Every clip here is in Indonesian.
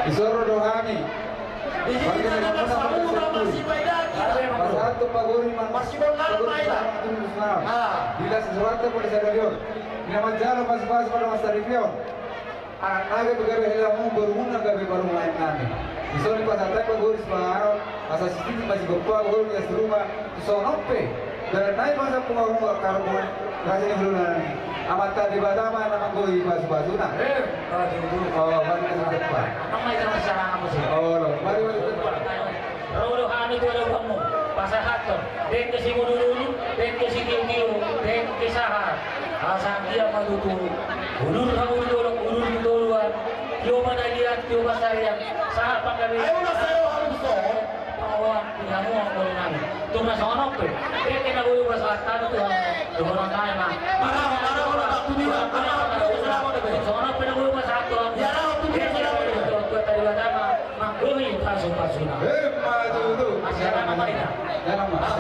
Disuruh dohani. Pasatu paguri masih bila sesuatu boleh saya lihat. Bila majalah pas-pas pada masa review. Anak-anak begawe helamu berumuna gawe baru main nani. Disuruh pasatu paguri sebaro. Asa sedikit masih berapa guru di rumah. Disonope. Dan naik masa pengaruh karbon. Rasanya belum nani. Amata di badama nama goi pas-pasuna. Oh, mari kita depan. Oh, mari depan. Rodohani itu ada kamu pasal haton dan ke si dulu dan ke si kiu dan ke sahar asal dia maju dulu ulur kamu duluan yo mana dia yo saya sahar pakai ayo saya harus bahwa kamu mau nang tu na sono pe dia kena dulu pasal haton tu orang kaya mah mana tu dia sono pe dulu pasal haton ya tu dia tu tadi badama manggohi pasuna Maju tu. Masyarakat apa ini? Jangan mas.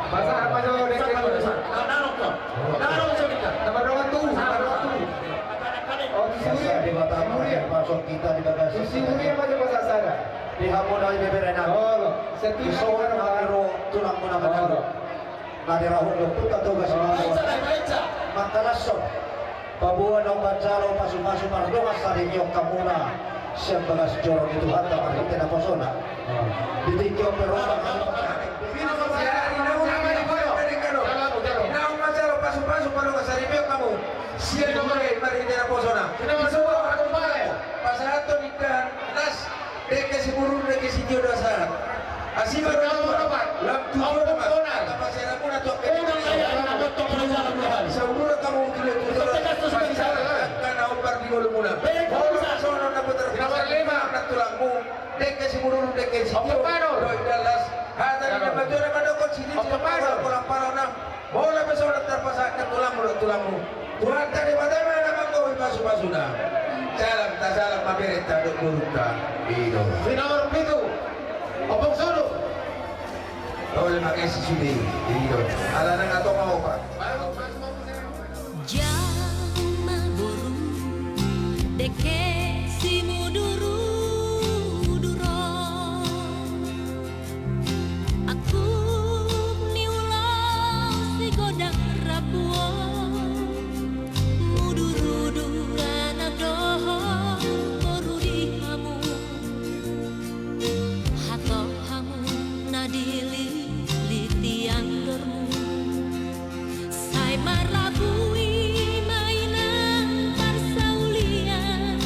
Bahasa apa jauh dek? Narok cerita. Nama doang tu. Oh, Biasa di Batam masuk kita di bagasi. Susi Muria apa bahasa sana? Di Hamon dari beberapa. Oh, satu Isowan mangiro tulang muna manalo. Nadi rahul dokter atau gasih. Makalasot. Pabuan ng banjalo pasok-pasok marungas sa rinyong kamuna. Siya bagas jorong itu hatta makita na posona. Ditikyo pero Pasok-pasok para sa review kamu. Siya naman marita na posona. Semua orang kembali. Pasato nikah nas dek si burung dek si jodoh syarat. Asih baru lam tujuh nama. Apa saya pun atau Saudara kamu tidak karena obar di bolu mula. Kalau sono na putar nomor 5 na tulangmu dek si burung dek si jodoh. Doi dalas. Hada na bajona madokot sini pulang parona. Bola besok terpasak ke tulangmu. Tuhan tadi bagaimana nama kau masuk-masukna. Salam tak salam maberet tak burukkan. Itu. Nomor 7. Opong solo. Oleh makai si sudi. Itu. Ala nang atau mau pak. Jama burung deke si muduru aku niulau si godang rapuo muduru duran abdoho boru di hamu hato hamu nadili litiang dormu say marabui mainan parsaulian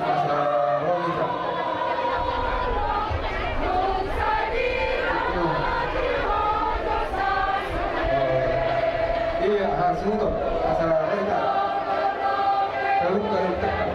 Asa Rohita. Iya, Hasuto, Asa Rohita. Kalung tekak.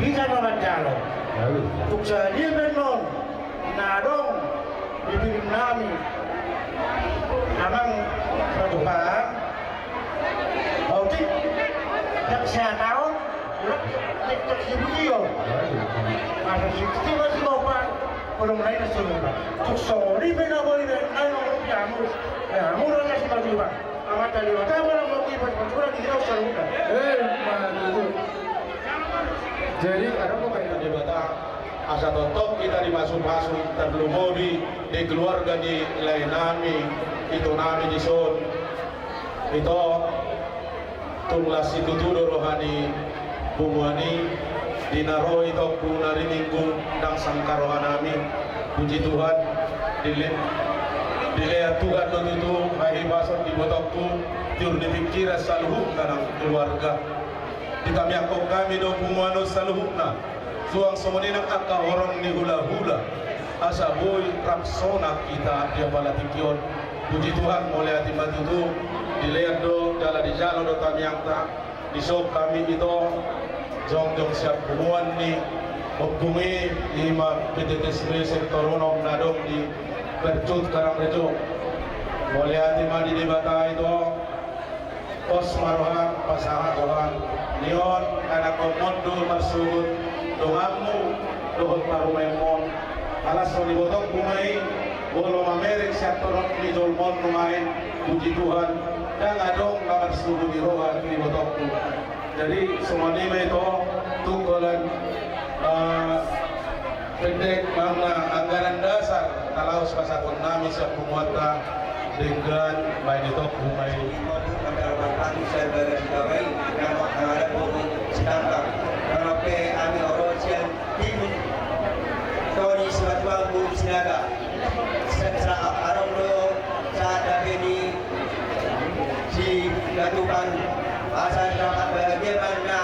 Bisa memanjalo. Untuk jadi menon, nadong, bibir nami, amang satu barang, bautik, tak setahun, tak sibukio. Masa 60 masih lupa, belum lain semua. Untuk sorry beda boleh ayo jamu, jamu orang kasih baju bang. Amat tadi mata orang mau kipas kurang di jauh serukan. Mantap. Jadi ada apa yang dibata? Asa totok kita dimasuk-masuk terlumuri di keluarga di lain nami itu nami di son itu tunglas itu tuh rohani bumuani dinaro itu punari minggu dan sangkarohan nami puji Tuhan dilihat Tuhan itu hai basot di botokku tiur dipikir saluh karena keluarga kita miakok kami do pumuano saluhna suang semenina akka orang ni hula-hula asa boy raksona kita dia balatikion puji Tuhan mulai hati matutu dilihat do jala di jalo do kami angta di sop kami itu jong siap pumuan ni opkumi lima PTTS sektor unom nadong di bercut karang rejo mulai hati madi di bata itu pos maroha pasangan Tuhan nion anak komondo masuk doamu dohot parumemon alas so dibotok kumai bolo mamerek sektor ni jolmon kumai puji Tuhan dan adong kamar subuh di rohan di botokku jadi semua ini itu tunggolan pendek mana anggaran dasar talaos pasakon nami sa pumuata dengan baik itu bumai asal dapat bagaimana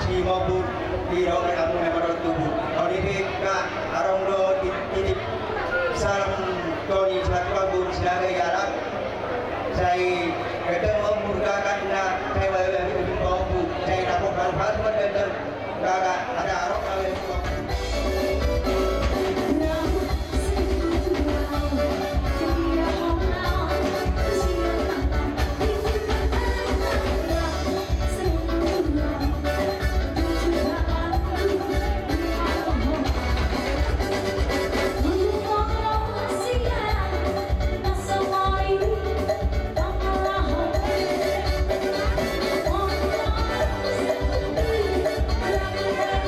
si maupun di orang kamu memang tubuh. Kalau ini kak arong do titip salam Tony satu album sebagai jarak saya kadang memurkakan na saya bagi mampu saya dapat manfaat pada kakak ada arong kalian Thank you.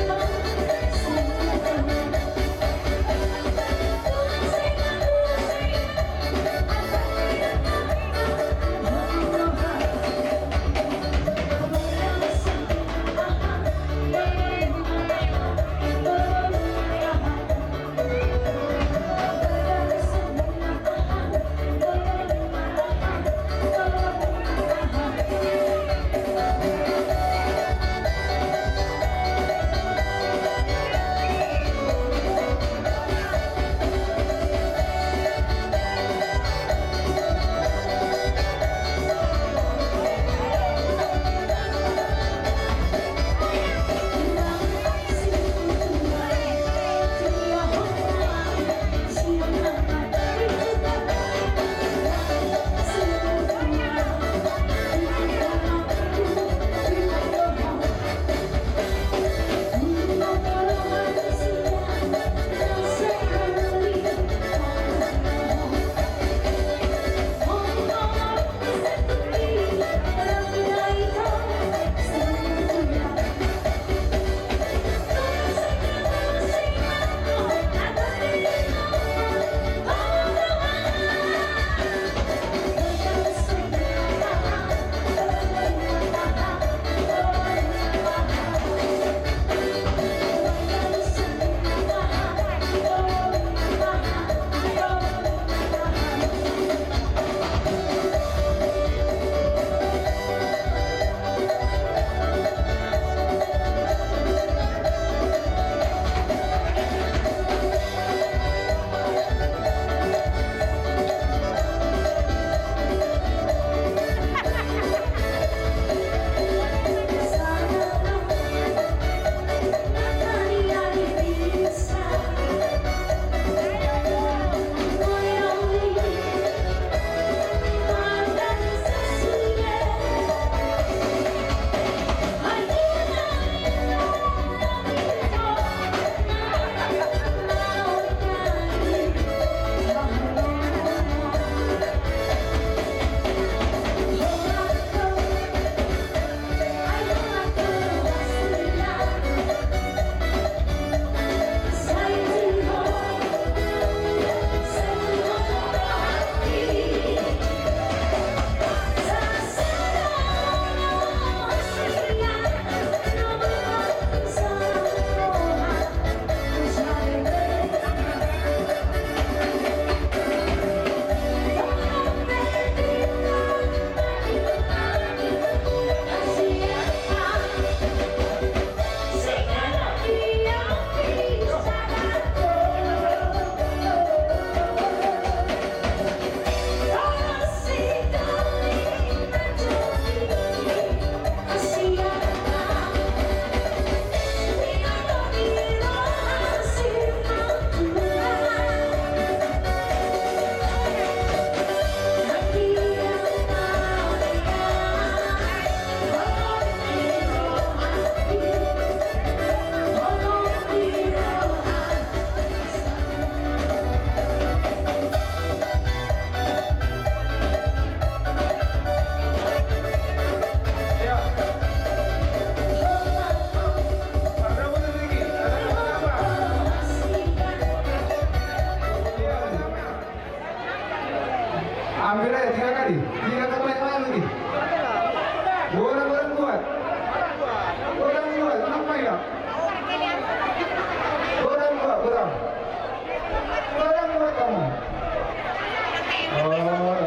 Ambil aja 3 kali. 3 pemain lagi. Orang kuat. Orang kuat. Apa ya? Orang kuat. Orang kuat kamu. Oh.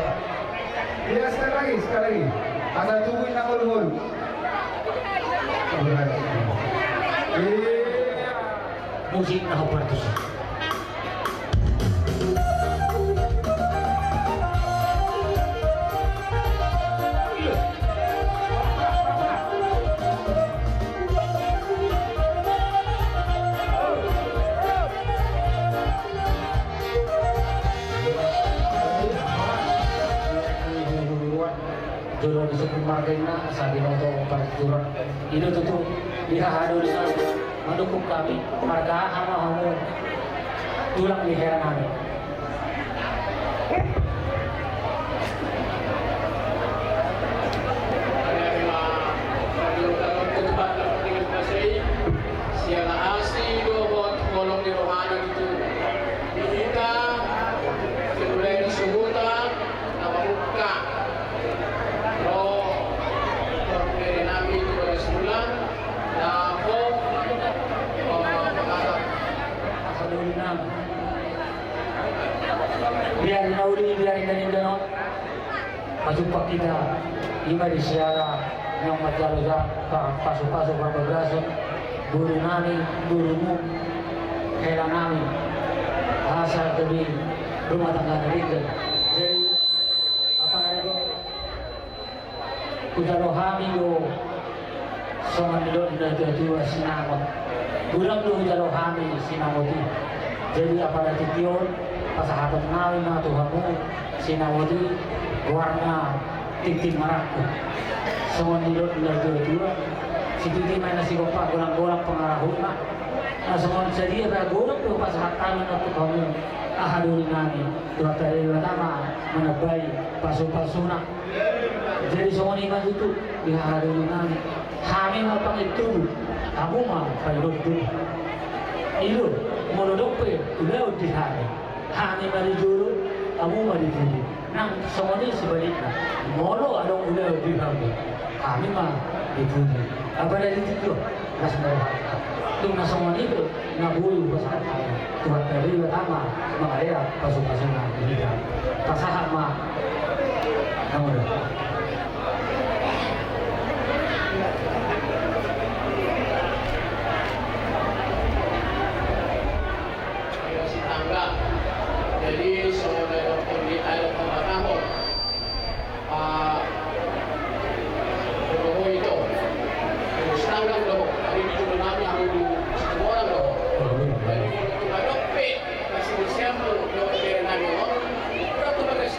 Ya sekali lagi. Asal tungguin nak gol. Musik na opertus. Juro di sepuluh margina sabi na ito partituran. Ino to dihahado sa mendukung kami marga hama tulang di hera namin. Biar nauri, biar indan masuk kita lima di siara yang majalah pasuk-pasuk berbagasan guru nami, gurumu hela nami asal demi rumah tangga mereka. Jadi apa namanya kujarohami do sama nilon dan dua sinamot gulang do kujarohami sinamoti. Jadi apa nanti pion pasahabat nawi na Tuhanmu sinawadi warna tintin maraku semua nilot dua si tintin main nasi kopak golang-golang pengarahun na semua jadi ada golang tuh pasahat kami na Tuhanmu ahaduri nami dua tari pertama menebai pasu-pasuna. Jadi semua iman itu dihaduri nami kami mapang itu kamu mah payuduk itu monodok pe udah dihari hani mari juru kamu mari juru nang semuanya sebaliknya molo ada udah dihari kami mah dihari apa dari itu mas mereka itu nah semuanya itu ngabulu pasal tuan dari pertama makanya pasuk-pasuk nanti pasahat mah kamu jadi saudara dokter di air Tamatamo Romo itu setanggang loh hari itu nabi dulu semua orang loh dari dokter kasih siapa dokter nabi berapa mereka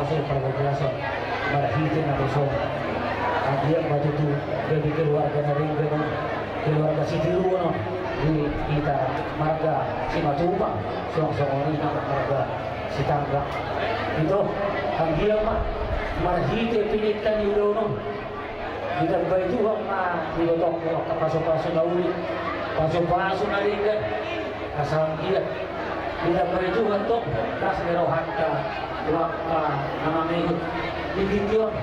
hasil pergerasan marahite na person. Ang dia matutu dari keluarga na rin ganun, keluarga si Tiruno di kita marga si Matubang, suang-suang na marga si Tangga. Ito, ang dia marahite pinitan ni Ulono. Kita berjuang dilotok kapaso-paso na uli, paso-paso na rin gan, asal dia. Kita berjuang to, tas merohat ka, namamihot, digit yun.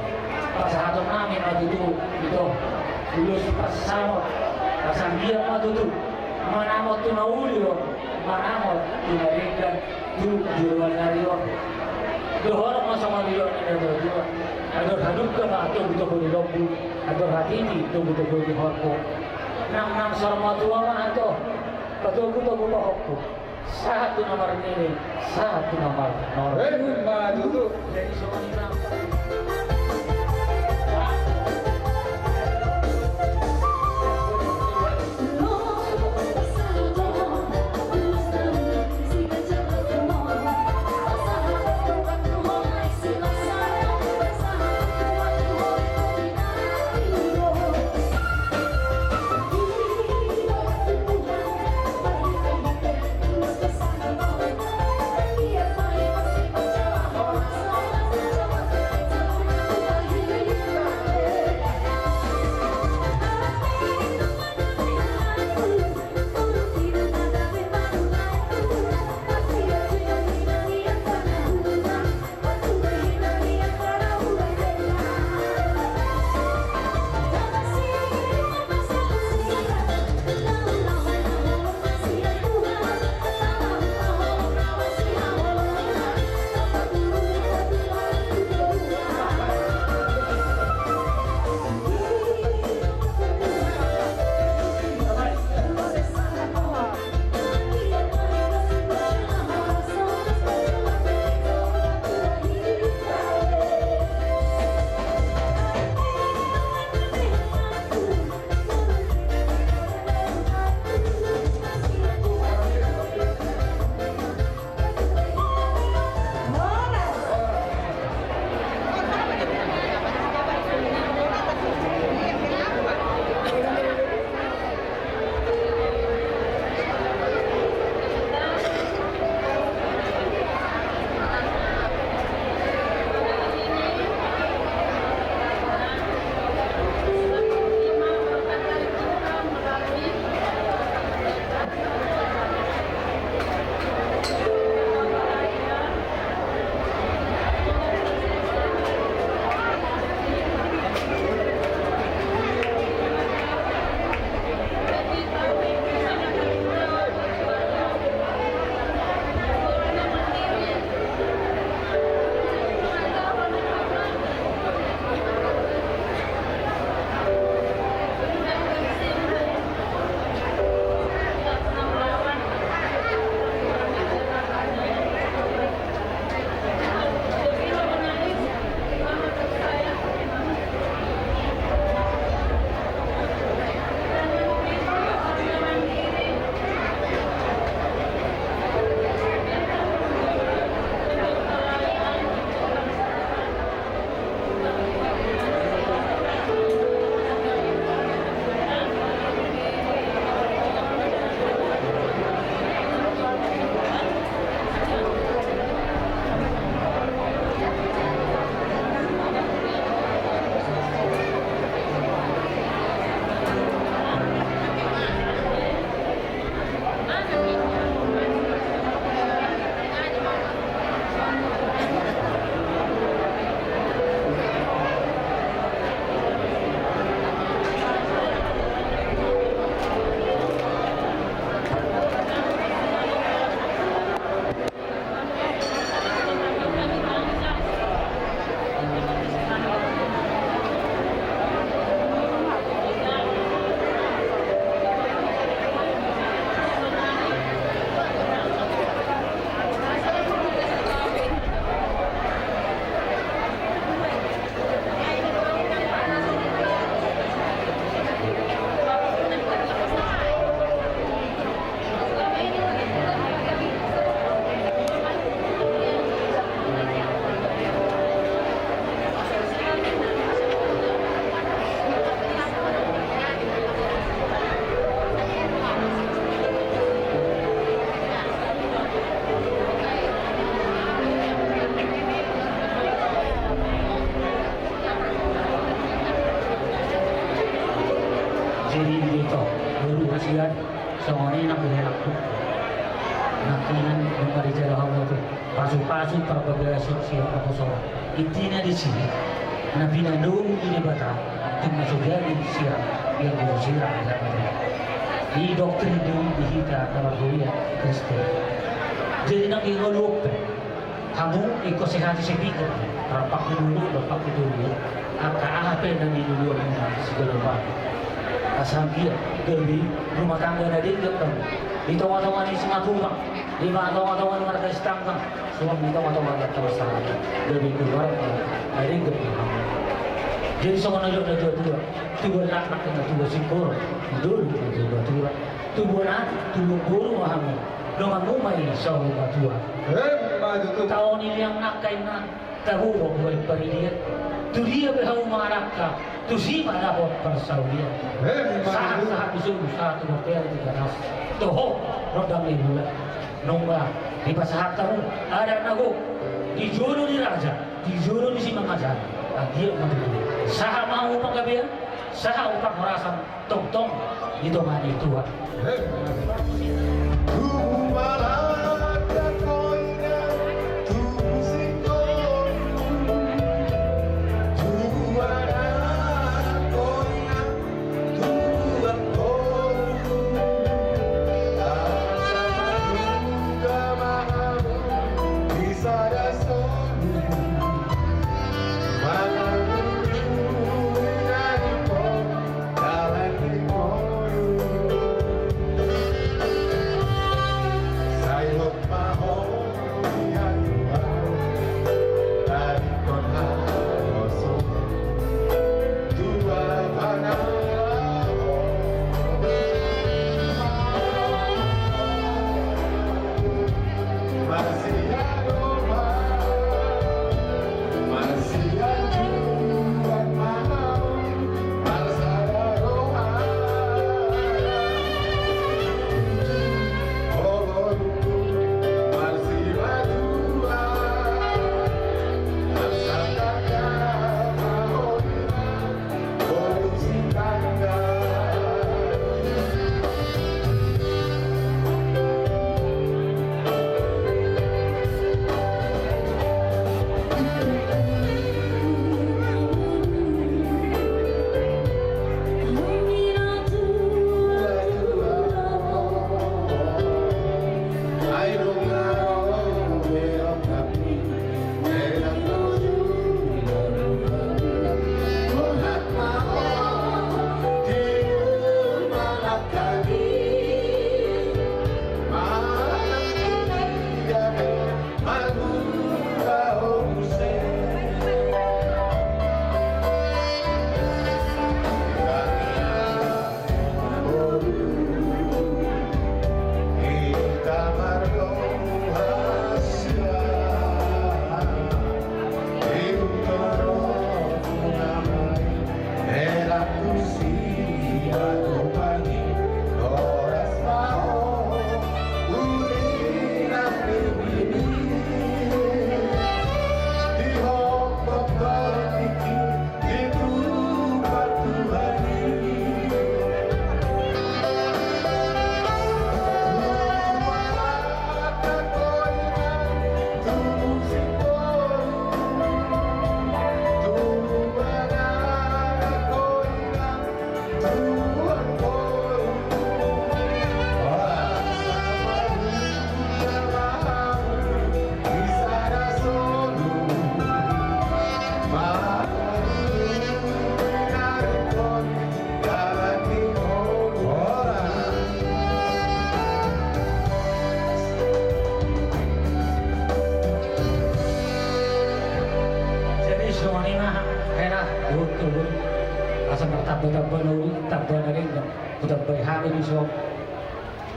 Pasahatong namin matutu ito, ulus pasasamot, asal dia matutu, manamot to na uli yun, manamot, tinarigan, juruan na rin yun. Dohorong mo sa mga liyon na doon. Ador haduk ka ba ito buto ko ni Lombu. Ador hatiti ito buto ko ni Horko. Nang sarma tuwa man ito. Pato buto ko ba Horko. Sahat ito namar nini. Sahat ito namar. Matutu. Jadi semua ni nampak. siyan songoni nak bilang tu nakinan dengan dijaga hawa tu pasu perbagaian siapa pasal intinya di sini nabi nandung ini bata tim masuknya di siap yang berusia di doktrin di kita dalam dunia Kristen jadi nak ingolok kamu ikut sehat sepikir rapak dulu apa yang dulu segala macam asal dia kerja rumah tangga dari dia di tengah-tengah di Singapura di tengah-tengah mereka setangkang semua di tengah-tengah mereka bersama lebih keluar dari kerja jadi semua najak dua anak dengan dua sikor dulu dua guru waham dengan rumah ini sahabat dua tahun ini yang nak kainan tahu bahwa dia tu dia berhau maraka tu si marahot persaudia saat itu satu hotel di ganas toho rodang libulan nongga di pasahat tahu ada nago di juru di raja di juru di si mangajan dia mendudu saha mau panggabian saha upah merasan tong itu mah itu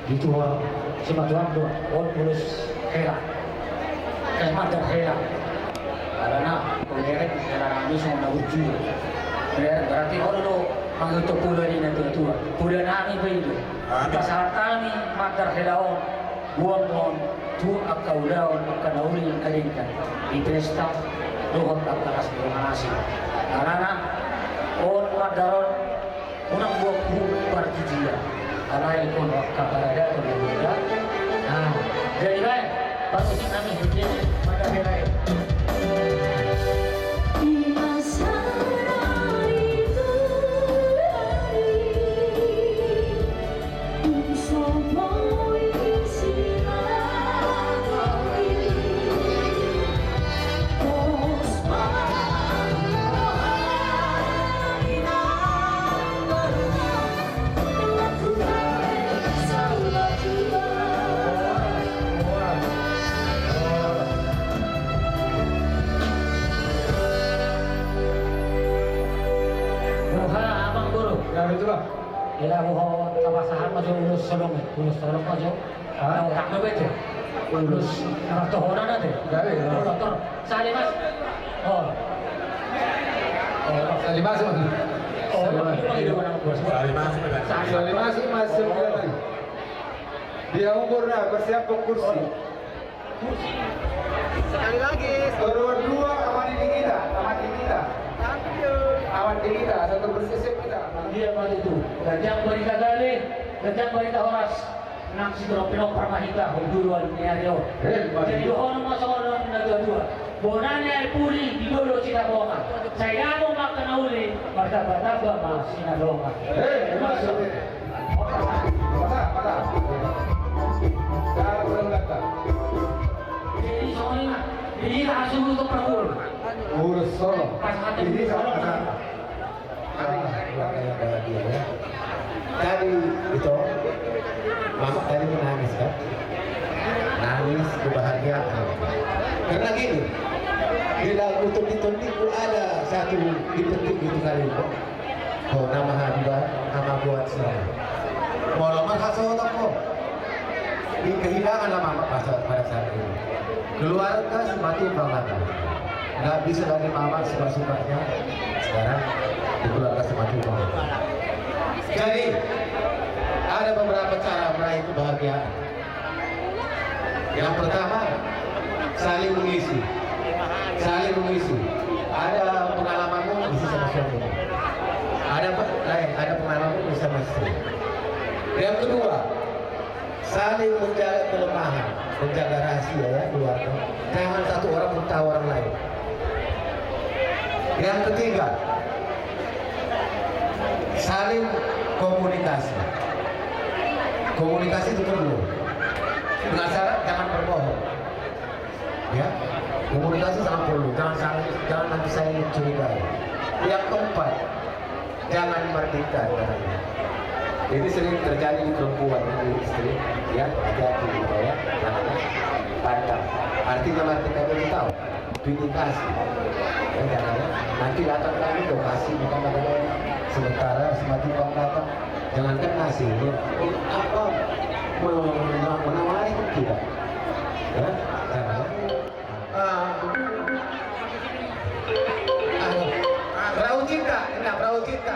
itu semacam tu mulus hera madar hera karena pemerintah hera ini semua lucu berarti kalau mengitu pulau ini nanti tu pulau nami begitu pasal kami madar hera buang tu akau lawan kanauli alingkan di pesta dohot atas donasi karena on madaron unang buang perjudian karena itu kabarada atau berbeda. Nah, jadi baik, pasti kami hidup pada hari Di masa itu itulah. Ila buho kabasahan maju ulus solong maju. Ano tak bebete. Ulus tohonan ate. Gawe. Dokter Salimas. Oh. Salimas mas. Oh, itu mana bos? Salimas mas sembilan lagi. Dia umurnya bersiap ke kursi. Sekali lagi. Dua aman di kita, aman di kita, satu bersisip kita. Dia mati itu. Gajang berita gali, gajang berita horas. Nang si Tropino Parmahita, Honduran Niario. Jadi doon masuk orang nagdua. Bonanya ay puli, di dolo sinadonga. Sa ilamo makanauli, martaba-taba mga sinadonga. Masuk. Mata. Sekarang belum kata. Jadi soalnya, jadi langsung untuk pergul. Urus solo. Ini sama kata. Bahagia ya. Tadi itu Mama tadi menangis kan? Nangis kebahagiaan. Karena gini, di dalam utuh-utuh itu ada satu dipetik gitu kali kok. Oh nama hamba, nama buat saya. Mau lama kasih otak kok. Di kehilangan lama pada saat ini. Keluarga semakin bangga. Nggak bisa lagi mama suka-sukanya. Sekarang di keluarga semakin bangga. Jadi ada beberapa cara meraih kebahagiaan. Yang pertama, saling mengisi. Ada pengalamanmu bisa sama suami. Ada pengalamanmu bisa sama istri. Yang kedua, saling menjaga kelemahan, menjaga rahasia ya keluarga. Jangan satu orang minta orang lain. Yang ketiga, saling komunikasi. Komunikasi itu perlu. Dengan syarat jangan berbohong. Ya, komunikasi sangat perlu. Jangan nanti saya mencurigai. Yang keempat, jangan merdeka. Ini sering terjadi di perempuan di istri. Ya, hati-hati gitu ya. Jangan pantang. Artinya merdeka itu tahu. Dikasih. Ya, jangan. Nanti datang lagi kau kasih bukan ada. Sementara semakin kau datang. Jangankan ngasih, ya. Apa menawari tidak? Ya, jangan. Perahu cinta, perahu cinta.